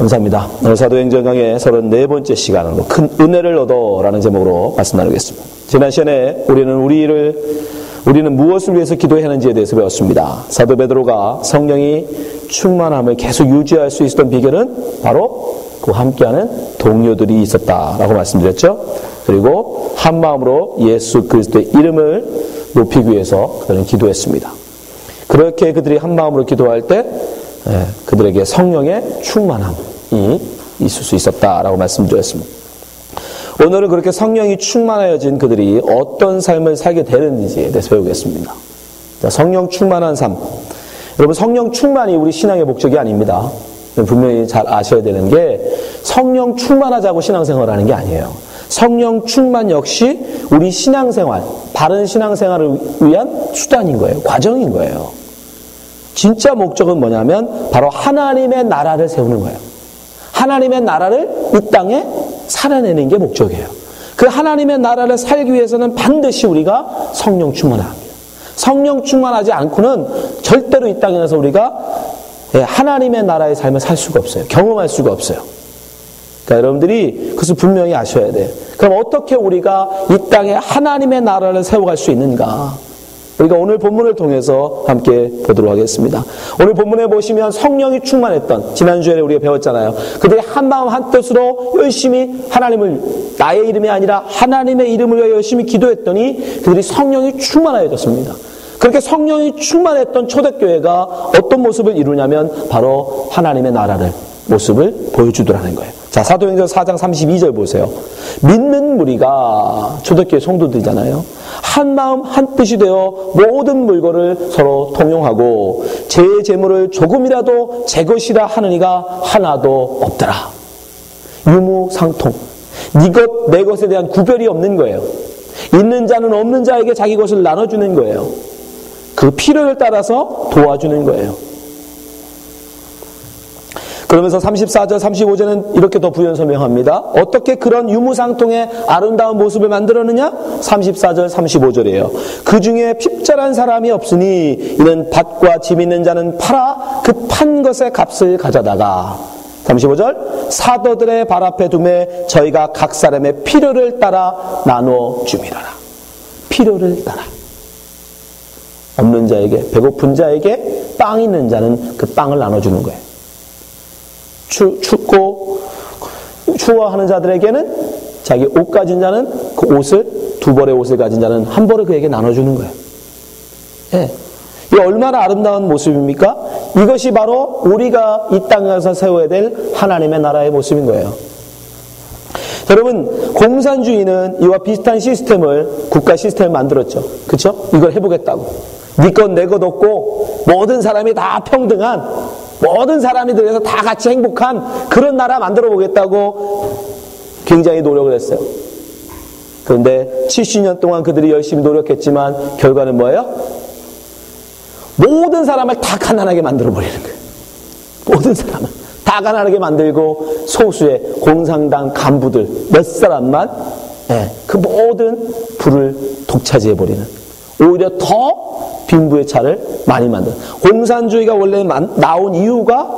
감사합니다. 오늘 사도행전 강의 34번째 시간으로 큰 은혜를 얻어라는 제목으로 말씀 나누겠습니다. 지난 시간에 우리는 무엇을 위해서 기도해야 하는지에 대해서 배웠습니다. 사도 베드로가 성령이 충만함을 계속 유지할 수 있었던 비결은 바로 그 함께하는 동료들이 있었다라고 말씀드렸죠. 그리고 한 마음으로 예수 그리스도의 이름을 높이기 위해서 그들은 기도했습니다. 그렇게 그들이 한 마음으로 기도할 때 그들에게 성령의 충만함이 있을 수 있었다라고 말씀드렸습니다. 오늘은 그렇게 성령이 충만하여진 그들이 어떤 삶을 살게 되는지에 대해서 배우겠습니다. 성령 충만한 삶. 여러분, 성령 충만이 우리 신앙의 목적이 아닙니다. 분명히 잘 아셔야 되는 게 성령 충만하자고 신앙생활을 하는 게 아니에요. 성령 충만 역시 우리 신앙생활, 바른 신앙생활을 위한 수단인 거예요. 과정인 거예요. 진짜 목적은 뭐냐면 바로 하나님의 나라를 세우는 거예요. 하나님의 나라를 이 땅에 살아내는 게 목적이에요. 그 하나님의 나라를 살기 위해서는 반드시 우리가 성령 충만해야 합니다. 성령 충만하지 않고는 절대로 이 땅에서 우리가 하나님의 나라의 삶을 살 수가 없어요. 경험할 수가 없어요. 그러니까 여러분들이 그것을 분명히 아셔야 돼요. 그럼 어떻게 우리가 이 땅에 하나님의 나라를 세워갈 수 있는가? 우리가 오늘 본문을 통해서 함께 보도록 하겠습니다. 오늘 본문에 보시면 성령이 충만했던, 지난주에 우리가 배웠잖아요. 그들이 한마음 한뜻으로 열심히 하나님을, 나의 이름이 아니라 하나님의 이름을 위해 열심히 기도했더니 그들이 성령이 충만해졌습니다. 그렇게 성령이 충만했던 초대교회가 어떤 모습을 이루냐면 바로 하나님의 나라를 모습을 보여주더라는 거예요. 자, 사도행전 4장 32절 보세요. 믿는 무리가, 초대교회 성도들이잖아요. 한 마음 한 뜻이 되어 모든 물건을 서로 통용하고 제 재물을 조금이라도 제 것이라 하는 이가 하나도 없더라. 유무상통. 네 것, 내 것에 대한 구별이 없는 거예요. 있는 자는 없는 자에게 자기 것을 나눠주는 거예요. 그 필요를 따라서 도와주는 거예요. 그러면서 34절, 35절은 이렇게 더 부연 설명합니다. 어떻게 그런 유무상통의 아름다운 모습을 만들었느냐? 34절, 35절이에요. 그 중에 핍절한 사람이 없으니 이는 밭과 짐 있는 자는 팔아 그 판 것의 값을 가져다가 35절 사도들의 발 앞에 두매 저희가 각 사람의 필요를 따라 나눠 주미라라. 필요를 따라. 없는 자에게, 배고픈 자에게, 빵 있는 자는 그 빵을 나눠주는 거예요. 춥고 추워하는 자들에게는 자기 옷 가진 자는 그 옷을, 두 벌의 옷을 가진 자는 한 벌을 그에게 나눠주는 거예요. 예. 이게 얼마나 아름다운 모습입니까? 이것이 바로 우리가 이 땅에서 세워야 될 하나님의 나라의 모습인 거예요. 여러분, 공산주의는 이와 비슷한 시스템을, 국가 시스템을 만들었죠. 그렇죠? 이걸 해보겠다고. 네 것 내 것 없고 모든 사람이 다 평등한, 모든 사람이 들어서 다 같이 행복한 그런 나라 만들어 보겠다고 굉장히 노력을 했어요. 그런데 70년 동안 그들이 열심히 노력했지만 결과는 뭐예요? 모든 사람을 다 가난하게 만들어 버리는 거예요. 모든 사람을 다 가난하게 만들고 소수의 공산당 간부들 몇 사람만 그 모든 부를 독차지해 버리는, 오히려 더 빈부의 차를 많이 만든. 공산주의가 원래 나온 이유가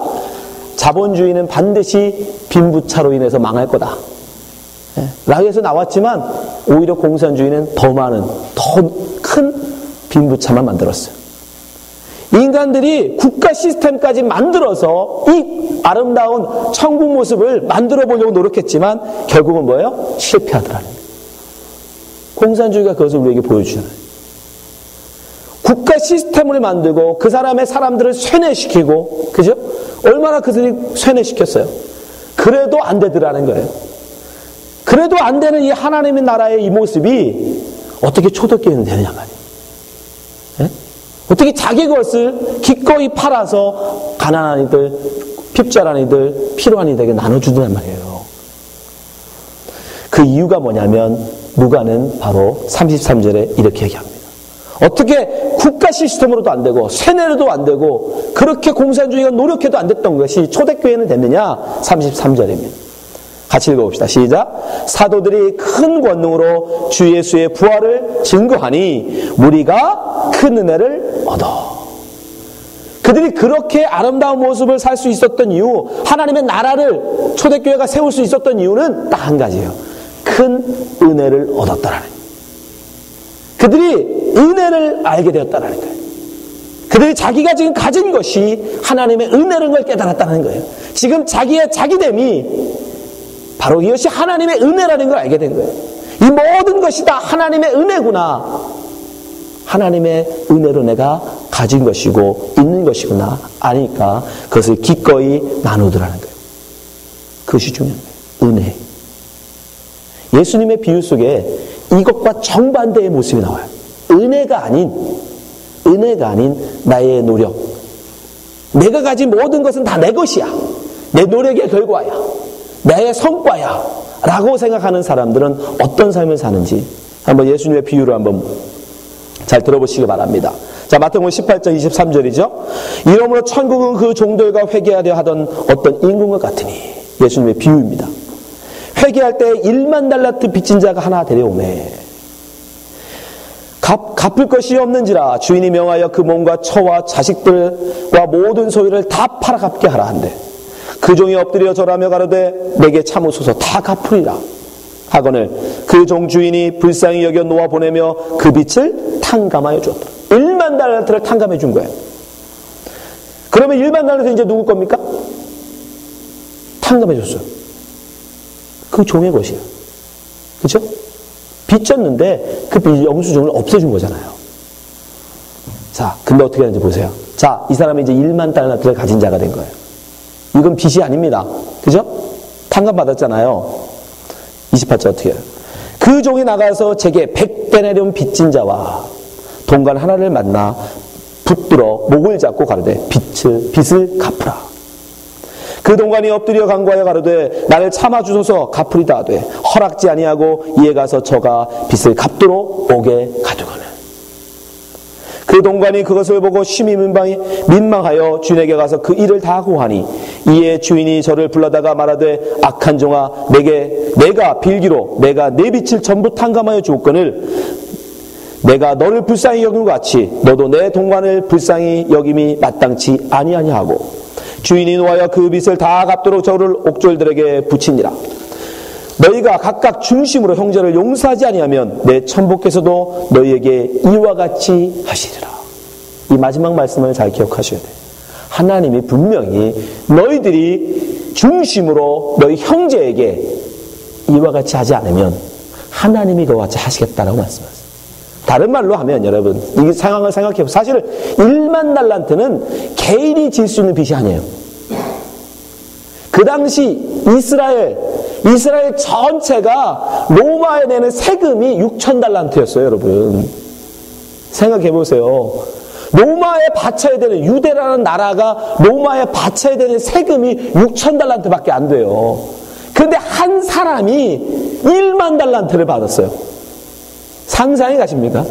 자본주의는 반드시 빈부차로 인해서 망할 거다 라고 해서 나왔지만 오히려 공산주의는 더 많은, 더 큰 빈부차만 만들었어요. 인간들이 국가 시스템까지 만들어서 이 아름다운 천국 모습을 만들어 보려고 노력했지만 결국은 뭐예요? 실패하더라는 거예요. 공산주의가 그것을 우리에게 보여주잖아요. 국가 시스템을 만들고 그 사람들을 쇠뇌시키고, 그죠? 얼마나 그들이 쇠뇌시켰어요. 그래도 안 되더라는 거예요. 그래도 안 되는 이 하나님의 나라의 이 모습이 어떻게 초대교회는 되느냐 말이에요. 예? 어떻게 자기 것을 기꺼이 팔아서 가난한 이들, 핍절한 이들, 필요한 이들에게 나눠주더란 말이에요. 그 이유가 뭐냐면 누가는 바로 33절에 이렇게 얘기합니다. 어떻게 국가 시스템으로도 안 되고 세뇌로도 안 되고 그렇게 공산주의가 노력해도 안 됐던 것이 초대교회는 됐느냐? 33절입니다. 같이 읽어봅시다. 시작. 사도들이 큰 권능으로 주 예수의 부활을 증거하니 무리가 큰 은혜를 얻어. 그들이 그렇게 아름다운 모습을 살 수 있었던 이유, 하나님의 나라를 초대교회가 세울 수 있었던 이유는 딱 한 가지예요. 큰 은혜를 얻었다라는 거예요. 그들이 은혜를 알게 되었다라는 거예요. 그들이 자기가 지금 가진 것이 하나님의 은혜라는 걸 깨달았다는 거예요. 지금 자기의 자기됨이 바로 이것이 하나님의 은혜라는 걸 알게 된 거예요. 이 모든 것이 다 하나님의 은혜구나. 하나님의 은혜로 내가 가진 것이고 있는 것이구나 아니까 그것을 기꺼이 나누더라는 거예요. 그것이 중요한 거예요. 은혜. 예수님의 비유 속에 이것과 정반대의 모습이 나와요. 은혜가 아닌 나의 노력. 내가 가진 모든 것은 다 내 것이야. 내 노력의 결과야. 나의 성과야. 라고 생각하는 사람들은 어떤 삶을 사는지 한번 예수님의 비유를 한번 잘 들어보시기 바랍니다. 자, 마태복음 18장 23절이죠. 이러므로 천국은 그 종들과 회개하려 하던 어떤 임금과 같으니. 예수님의 비유입니다. 회개할 때 1만 달란트 빚진 자가 하나 데려오매. 갚을 것이 없는지라 주인이 명하여 그 몸과 처와 자식들과 모든 소유를 다 팔아 갚게 하라 한대. 그 종이 엎드려 절하며 가로되 내게 참으소서 다 갚으리라 하거늘 그 종 주인이 불쌍히 여겨 놓아 보내며 그 빚을 탕감하여 주었다. 1만 달란트를 탕감해 준 거예요. 그러면 1만 달란트 이제 누구 겁니까? 탕감해 줬어요. 그 종의 것이에요. 그렇죠? 빚졌는데 그 영수증을 없애준 거잖아요. 자, 근데 어떻게 하는지 보세요. 자, 이 사람이 이제 1만 달란트를 가진 자가 된 거예요. 이건 빚이 아닙니다. 그죠? 탕감받았잖아요. 28절 어떻게 해요? 그 종이 나가서 제게 100데나리온 빚진 자와 동관 하나를 만나 붙들어 목을 잡고 가로되 빚을 갚으라. 그 동관이 엎드려 간구하여 가로되 나를 참아주소서 갚으리다 하되 허락지 아니하고 이에 가서 저가 빚을 갚도록 옥에 가두거늘. 그 동관이 그것을 보고 심히 민망하여 주인에게 가서 그 일을 다 고하니 이에 주인이 저를 불러다가 말하되 악한 종아 내가 빌기로 내가 내 빚을 전부 탕감하여 주었거늘 내가 너를 불쌍히 여김과 같이 너도 내 동관을 불쌍히 여김이 마땅치 아니하냐고 주인이 노하여 그 빚을 다 갚도록 저를 옥졸들에게 붙이니라. 너희가 각각 중심으로 형제를 용서하지 아니하면 내 천부께서도 너희에게 이와 같이 하시리라. 이 마지막 말씀을 잘 기억하셔야 돼요. 하나님이 분명히 너희들이 중심으로 너희 형제에게 이와 같이 하지 않으면 하나님이 그와 같이 하시겠다라고 말씀하세요. 다른 말로 하면 여러분 이 상황을 생각해보세요. 사실은 1만 달란트는 개인이 질 수 있는 빚이 아니에요. 그 당시 이스라엘 전체가 로마에 내는 세금이 6,000달란트였어요, 여러분. 생각해보세요. 로마에 바쳐야 되는, 유대라는 나라가 로마에 바쳐야 되는 세금이 6,000달란트밖에 안 돼요. 그런데 한 사람이 1만 달란트를 받았어요. 상상이 가십니까?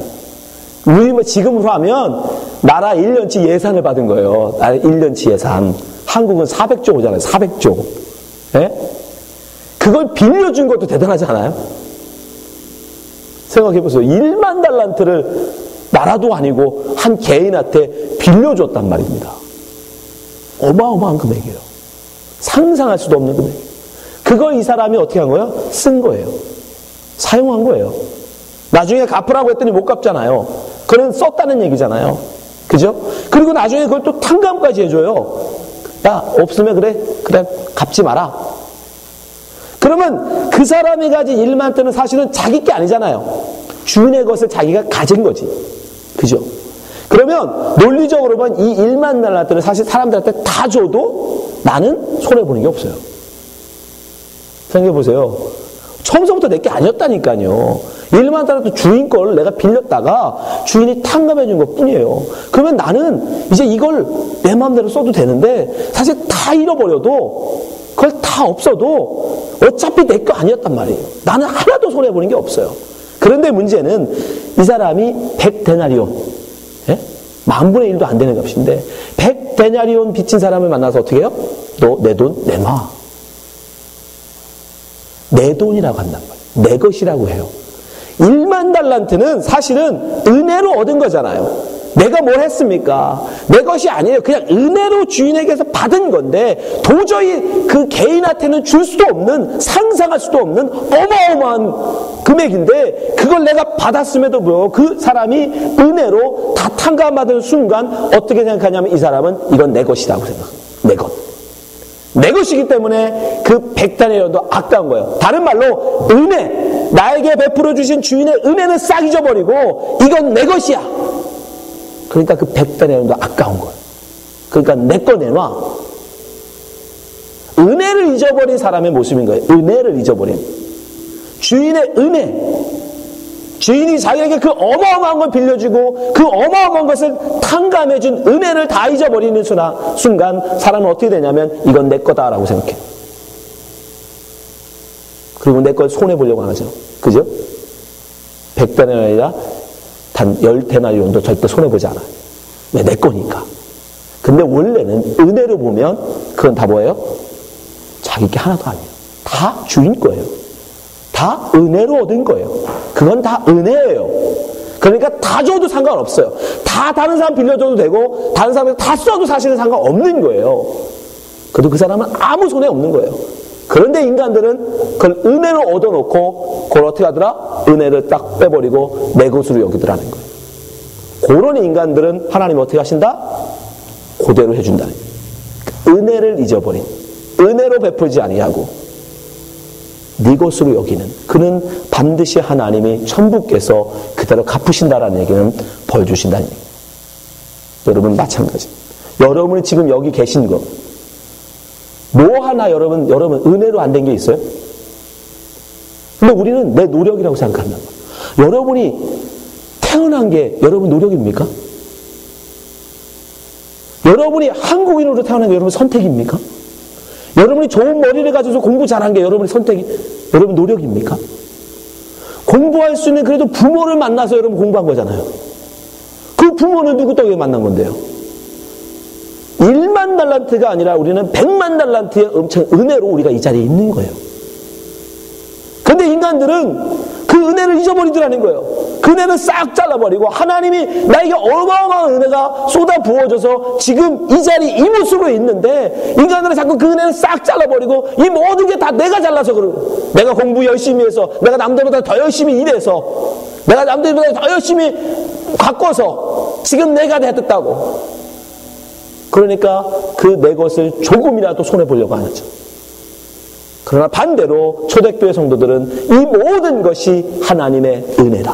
우리 지금으로 하면 나라 1년치 예산을 받은 거예요. 나라 1년치 예산. 한국은 400조 오잖아요. 400조. 예? 그걸 빌려준 것도 대단하지 않아요? 생각해보세요. 1만 달란트를 나라도 아니고 한 개인한테 빌려줬단 말입니다. 어마어마한 금액이에요. 상상할 수도 없는 금액. 그걸 이 사람이 어떻게 한 거예요? 쓴 거예요. 사용한 거예요. 나중에 갚으라고 했더니 못 갚잖아요. 그건 썼다는 얘기잖아요. 그죠? 그리고 나중에 그걸 또 탕감까지 해줘요. 야, 없으면 그래 갚지 마라. 그러면 그 사람이 가진 1만 달러는 사실은 자기 게 아니잖아요. 주인의 것을 자기가 가진 거지. 그죠? 그러면 논리적으로 보면 이 1만 달러는 사실 사람들한테 다 줘도 나는 손해보는 게 없어요. 생각해보세요. 처음부터 내 게 아니었다니까요. 1만 달러도 주인 걸 내가 빌렸다가 주인이 탕감해 준 것 뿐이에요. 그러면 나는 이제 이걸 내 마음대로 써도 되는데 사실 다 잃어버려도 그걸 다 없어도 어차피 내 거 아니었단 말이에요. 나는 하나도 손해보는 게 없어요. 그런데 문제는 이 사람이 100데나리온, 예? 10,000분의 1도 안 되는 값인데 100데나리온 빚진 사람을 만나서 어떻게 해요? 너 내 돈 내놔. 내 돈이라고 한단 말이에요. 내 것이라고 해요. 1만 달란트는 사실은 은혜로 얻은 거잖아요. 내가 뭘 했습니까? 내 것이 아니에요. 그냥 은혜로 주인에게서 받은 건데 도저히 그 개인한테는 줄 수도 없는, 상상할 수도 없는 어마어마한 금액인데 그걸 내가 받았음에도 불구하고 그 사람이 은혜로 다 탕감받은 순간 어떻게 생각하냐면 이 사람은 이건 내 것이라고 생각합니다. 내 것. 내 것이기 때문에 그 100다니엘도 아까운 거예요. 다른 말로 은혜, 나에게 베풀어 주신 주인의 은혜는 싹 잊어버리고 이건 내 것이야. 그러니까 그 100다니엘도 아까운 거예요. 그러니까 내 거 내놔. 은혜를 잊어버린 사람의 모습인 거예요. 은혜를 잊어버린. 주인의 은혜. 주인이 자기에게 그 어마어마한 걸 빌려주고 그 어마어마한 것을 탕감해준 은혜를 다 잊어버리는 순간 사람은 어떻게 되냐면 이건 내 거다라고 생각해. 그리고 내 걸 손해보려고 하죠. 그죠? 100데나리온이 아니라 단 10데나리온도 절대 손해보지 않아요. 왜? 내 거니까. 근데 원래는 은혜로 보면 그건 다 뭐예요? 자기 게 하나도 아니에요. 다 주인 거예요. 다 은혜로 얻은 거예요. 그건 다 은혜예요. 그러니까 다 줘도 상관없어요. 다 다른 사람 빌려줘도 되고 다른 사람한테 다 써도 사실은 상관없는 거예요. 그래도 그 사람은 아무 손해 없는 거예요. 그런데 인간들은 그걸 은혜로 얻어놓고 그걸 어떻게 하더라? 은혜를 딱 빼버리고 내 것으로 여기더라는 거예요. 그런 인간들은 하나님이 어떻게 하신다? 그대로 해준다는 거예요. 은혜를 잊어버린, 은혜로 베풀지 아니하고 네 것으로 여기는 그는 반드시 하나님이 천부께서 그대로 갚으신다라는 얘기는 벌 주신다는 얘기예요. 여러분 마찬가지. 여러분이 지금 여기 계신 거 뭐 하나 여러분 은혜로 안 된 게 있어요? 근데 우리는 내 노력이라고 생각한다. 여러분이 태어난 게 여러분 노력입니까? 여러분이 한국인으로 태어난 게 여러분 선택입니까? 여러분이 좋은 머리를 가져서 공부 잘한 게 여러분의 선택이, 여러분 노력입니까? 공부할 수 있는 그래도 부모를 만나서 여러분 공부한 거잖아요. 그 부모는 누구 덕에 만난 건데요? 1만 달란트가 아니라 우리는 100만 달란트의 엄청 은혜로 우리가 이 자리에 있는 거예요. 근데 인간들은 그 은혜를 잊어버리더라는 거예요. 그 은혜를 싹 잘라버리고 하나님이 나에게 어마어마한 은혜가 쏟아 부어져서 지금 이 자리 이 모습으로 있는데 인간들은 자꾸 그 은혜를 싹 잘라버리고 이 모든 게 다 내가 잘라서 그러고 내가 공부 열심히 해서 내가 남들보다 더 열심히 일해서 내가 남들보다 더 열심히 바꿔서 지금 내가 됐다고. 그러니까 그 내 것을 조금이라도 손해보려고 하죠. 그러나 반대로 초대교회 성도들은 이 모든 것이 하나님의 은혜다.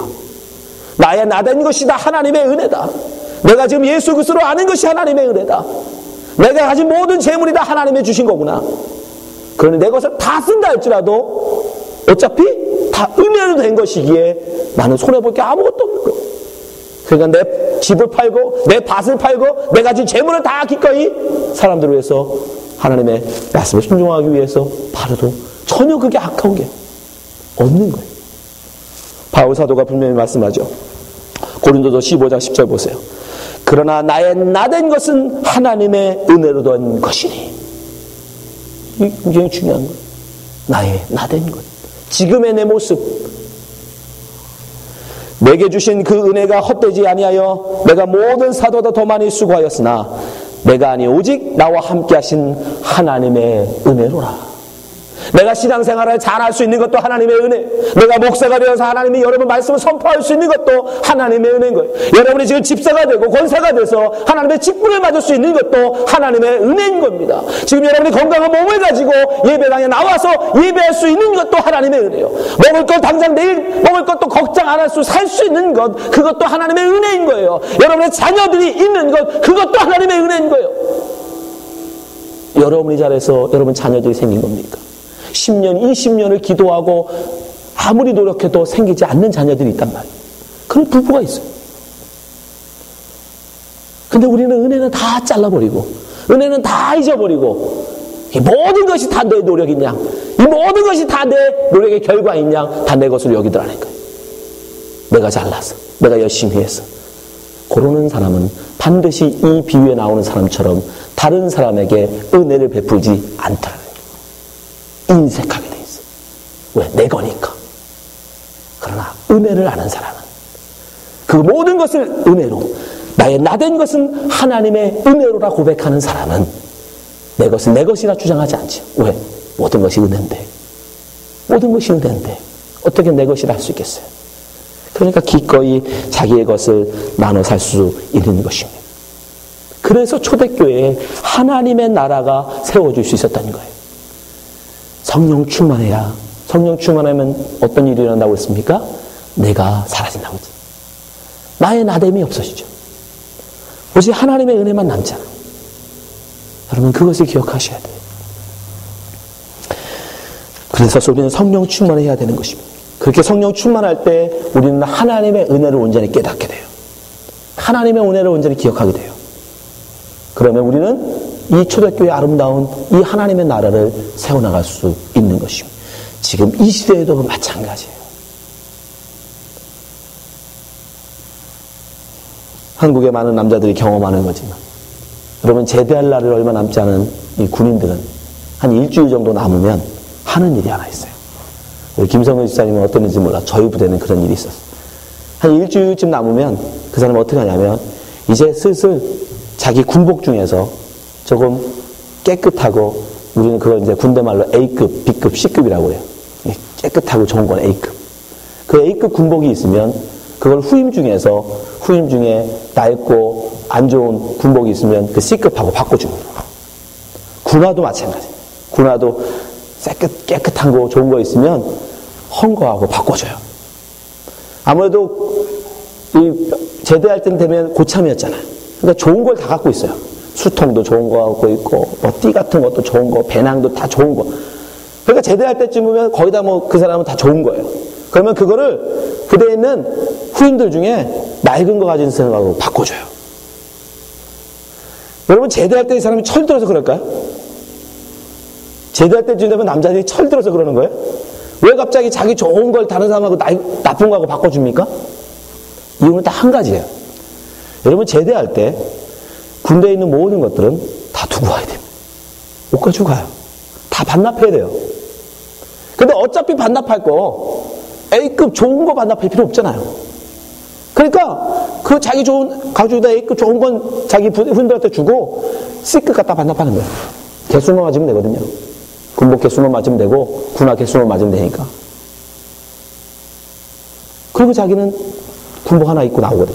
나의 나된 것이 다 하나님의 은혜다. 내가 지금 예수 그리스도로 아는 것이 하나님의 은혜다. 내가 가진 모든 재물이 다 하나님의 주신 거구나. 그러니 내 것을 다 쓴다 할지라도 어차피 다 은혜로 된 것이기에 나는 손해볼 게 아무것도 없는 거예요. 그러니까 내 집을 팔고 내 밭을 팔고 내가 가진 재물을 다 기꺼이 사람들을 위해서 하나님의 말씀을 순종하기 위해서 팔아도 전혀 그게 아까운 게 없는 거예요. 바울 사도가 분명히 말씀하죠. 고린도서 15장 10절 보세요. 그러나 나의 나된 것은 하나님의 은혜로 된 것이니. 이게 굉장히 중요한 거예요. 나의 나된 것. 지금의 내 모습. 내게 주신 그 은혜가 헛되지 아니하여 내가 모든 사도보다 더 많이 수고하였으나 내가 아니 오직 나와 함께 하신 하나님의 은혜로라. 내가 신앙생활을 잘할 수 있는 것도 하나님의 은혜. 내가 목사가 되어서 하나님이 여러분 말씀을 선포할 수 있는 것도 하나님의 은혜인 거예요. 여러분이 지금 집사가 되고 권사가 돼서 하나님의 직분을 맡을 수 있는 것도 하나님의 은혜인 겁니다. 지금 여러분이 건강한 몸을 가지고 예배당에 나와서 예배할 수 있는 것도 하나님의 은혜예요. 먹을 것 당장 내일 먹을 것도 걱정 안 할 수 살 수 있는 것 그것도 하나님의 은혜인 거예요. 여러분의 자녀들이 있는 것 그것도 하나님의 은혜인 거예요. 여러분이 잘해서 여러분 자녀들이 생긴 겁니까? 10년, 20년을 기도하고 아무리 노력해도 생기지 않는 자녀들이 있단 말이에요. 그런 부부가 있어요. 근데 우리는 은혜는 다 잘라버리고 은혜는 다 잊어버리고 이 모든 것이 다 내 노력인 양, 이 모든 것이 다 내 노력의 결과인 양 다 내 것으로 여기더라는 거예요. 내가 잘나서, 내가 열심히 해서. 그러는 사람은 반드시 이 비유에 나오는 사람처럼 다른 사람에게 은혜를 베풀지 않더라는 거예요. 인색하게 돼 있어. 왜? 내 거니까. 그러나 은혜를 아는 사람은 그 모든 것을 은혜로 나의 나된 것은 하나님의 은혜로라 고백하는 사람은 내 것은 내 것이라 주장하지 않지요. 왜? 모든 것이 은혜인데. 모든 것이 은혜인데 어떻게 내 것이라 할 수 있겠어요? 그러니까 기꺼이 자기의 것을 나눠 살 수 있는 것입니다. 그래서 초대교회에 하나님의 나라가 세워질 수 있었다는 거예요. 성령 충만해야, 성령 충만하면 어떤 일이 일어난다고 했습니까? 내가 사라진다고 했죠. 나의 나됨이 없어지죠. 오직 하나님의 은혜만 남잖아. 여러분 그것을 기억하셔야 돼요. 그래서 우리는 성령 충만해야 되는 것입니다. 그렇게 성령 충만할 때 우리는 하나님의 은혜를 온전히 깨닫게 돼요. 하나님의 은혜를 온전히 기억하게 돼요. 그러면 우리는 이 초대교회의 아름다운 이 하나님의 나라를 세워나갈 수 있는 것입니다. 지금 이 시대에도 마찬가지예요. 한국의 많은 남자들이 경험하는 거지만 여러분 제대할 날이 얼마 남지 않은 이 군인들은 한 일주일 정도 남으면 하는 일이 하나 있어요. 우리 김성근 집사님은 어떤 일인지 몰라. 저희 부대는 그런 일이 있었어요. 한 일주일쯤 남으면 그 사람은 어떻게 하냐면 이제 슬슬 자기 군복 중에서 조금 깨끗하고 우리는 그걸 이제 군대 말로 A급, B급, C급이라고 해요. 깨끗하고 좋은 건 A급. 그 A급 군복이 있으면 그걸 후임 중에 낡고 안 좋은 군복이 있으면 그 C급하고 바꿔줍니다. 군화도 마찬가지예요. 군화도 깨끗한 거 좋은 거 있으면 헌거하고 바꿔줘요. 아무래도 이 제대할 때는 되면 고참이었잖아요. 그러니까 좋은 걸 다 갖고 있어요. 수통도 좋은 거 갖고 있고 뭐 띠 같은 것도 좋은 거, 배낭도 다 좋은 거. 그러니까 제대할 때쯤이면 거의 다 뭐 그 사람은 다 좋은 거예요. 그러면 그거를 부대에 있는 후임들 중에 낡은 거 가진 사람하고 바꿔줘요. 여러분 제대할 때 이 사람이 철들어서 그럴까요? 제대할 때쯤 되면 남자들이 철들어서 그러는 거예요? 왜 갑자기 자기 좋은 걸 다른 사람하고 나쁜 거하고 바꿔줍니까? 이유는 딱 한 가지예요. 여러분 제대할 때 군대에 있는 모든 것들은 다 두고 와야 돼요. 못 가지고 가요. 다 반납해야 돼요. 근데 어차피 반납할 거 A급 좋은 거 반납할 필요 없잖아요. 그러니까 그 자기 가지고 있다 A급 좋은 건 자기 후임들한테 주고 C급 갖다 반납하는 거예요. 개수만 맞으면 되거든요. 군복 개수만 맞으면 되고 군화 개수만 맞으면 되니까. 그리고 자기는 군복 하나 입고 나오거든.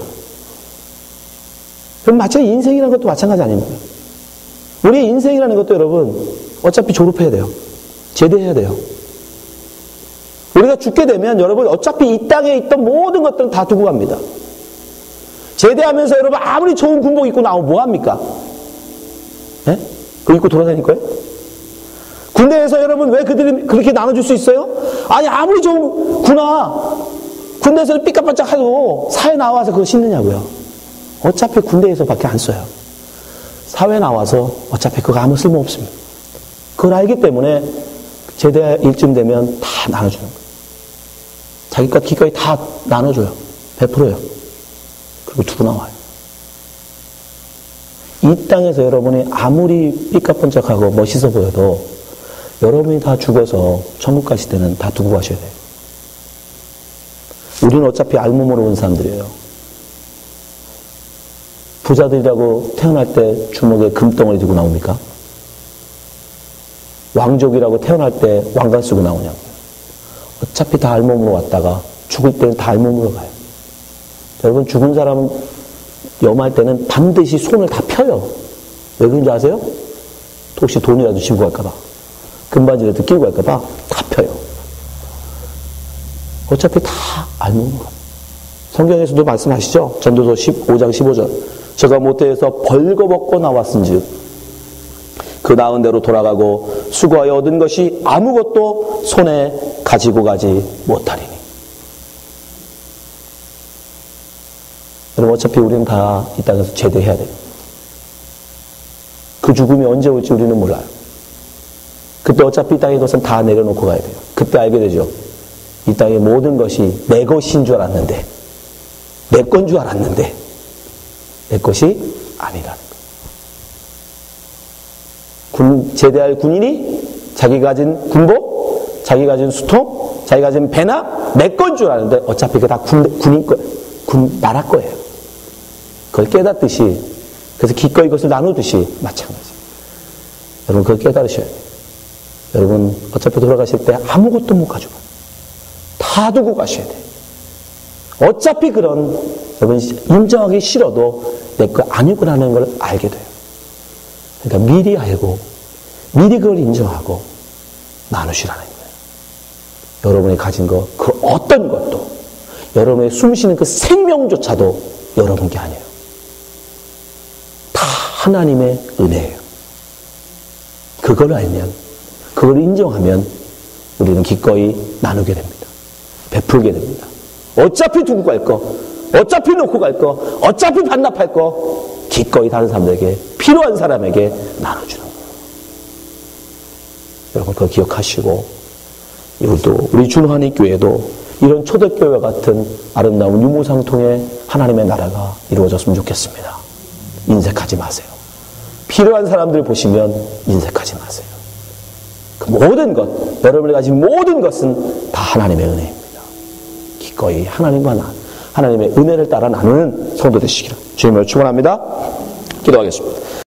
그럼 마치 인생이라는 것도 마찬가지 아닙니까? 우리의 인생이라는 것도 여러분 어차피 졸업해야 돼요. 제대해야 돼요. 우리가 죽게 되면 여러분 어차피 이 땅에 있던 모든 것들은 다 두고 갑니다. 제대하면서 여러분 아무리 좋은 군복 입고 나오면 뭐합니까? 예? 그거 입고 돌아다닐 거예요? 군대에서 여러분 왜 그들이 그렇게 나눠줄 수 있어요? 아니 아무리 좋은 군대에서는 삐까뻔쩍 하고 사회 나와서 그거 신느냐고요. 어차피 군대에서밖에 안 써요. 사회 나와서 어차피 그거 아무 쓸모 없습니다. 그걸 알기 때문에 제대 일쯤 되면 다 나눠주는 거예요. 자기 것 기꺼이 다 나눠줘요. 베풀어요. 그리고 두고 나와요. 이 땅에서 여러분이 아무리 삐까뻔쩍하고 멋있어 보여도 여러분이 다 죽어서 천국 가실 때는 다 두고 가셔야 돼요. 우리는 어차피 알몸으로 온 사람들이에요. 부자들이라고 태어날 때 주먹에 금덩어리 들고 나옵니까? 왕족이라고 태어날 때 왕관 쓰고 나오냐고요. 어차피 다 알몸으로 왔다가 죽을 때는 다 알몸으로 가요. 여러분 죽은 사람은 염할 때는 반드시 손을 다 펴요. 왜 그런지 아세요? 혹시 돈이라도 지고 갈까봐, 금바지라도 끼고 갈까봐 다 펴요. 어차피 다 알몸으로 가요. 성경에서도 말씀하시죠? 전도서 15장 15절. 저가 모태에서 벌거벗고 나왔은즉 그 나은 대로 돌아가고 수고하여 얻은 것이 아무것도 손에 가지고 가지 못하리니. 여러분 어차피 우리는 다 이 땅에서 제대해야 돼요. 그 죽음이 언제 올지 우리는 몰라요. 그때 어차피 이 땅의 것은 다 내려놓고 가야 돼요. 그때 알게 되죠. 이 땅의 모든 것이 내 것인 줄 알았는데, 내 건 줄 알았는데 내 것이 아니라는 거예요. 제대할 군인이 자기 가진 군복, 자기 가진 수통, 자기 가진 배나 내 건 줄 아는데 어차피 그게 다 군인 거예요. 나라 거예요. 그걸 깨닫듯이, 그래서 기꺼이 그것을 나누듯이 마찬가지. 여러분 그걸 깨달으셔야 돼요. 여러분 어차피 돌아가실 때 아무것도 못 가져가요. 다 두고 가셔야 돼요. 어차피 그런, 여러분 인정하기 싫어도 내 거 아니구나라는 걸 알게 돼요. 그러니까 미리 알고 미리 그걸 인정하고 나누시라는 거예요. 여러분이 가진 거 그 어떤 것도, 여러분의 숨쉬는 그 생명조차도 여러분 게 아니에요. 다 하나님의 은혜예요. 그걸 알면, 그걸 인정하면 우리는 기꺼이 나누게 됩니다. 베풀게 됩니다. 어차피 두고 갈 거, 어차피 놓고 갈 거, 어차피 반납할 거 기꺼이 다른 사람들에게, 필요한 사람에게 나눠주는 거예요. 여러분 그거 기억하시고, 이것도 우리 준환희 교회도 이런 초대교회와 같은 아름다운 유무상통의 하나님의 나라가 이루어졌으면 좋겠습니다. 인색하지 마세요. 필요한 사람들 보시면 인색하지 마세요. 그 모든 것, 여러분이 가진 모든 것은 다 하나님의 은혜입니다. 기꺼이 하나님의 은혜를 따라 나누는 성도 되시기를 주님을 축원합니다. 기도하겠습니다.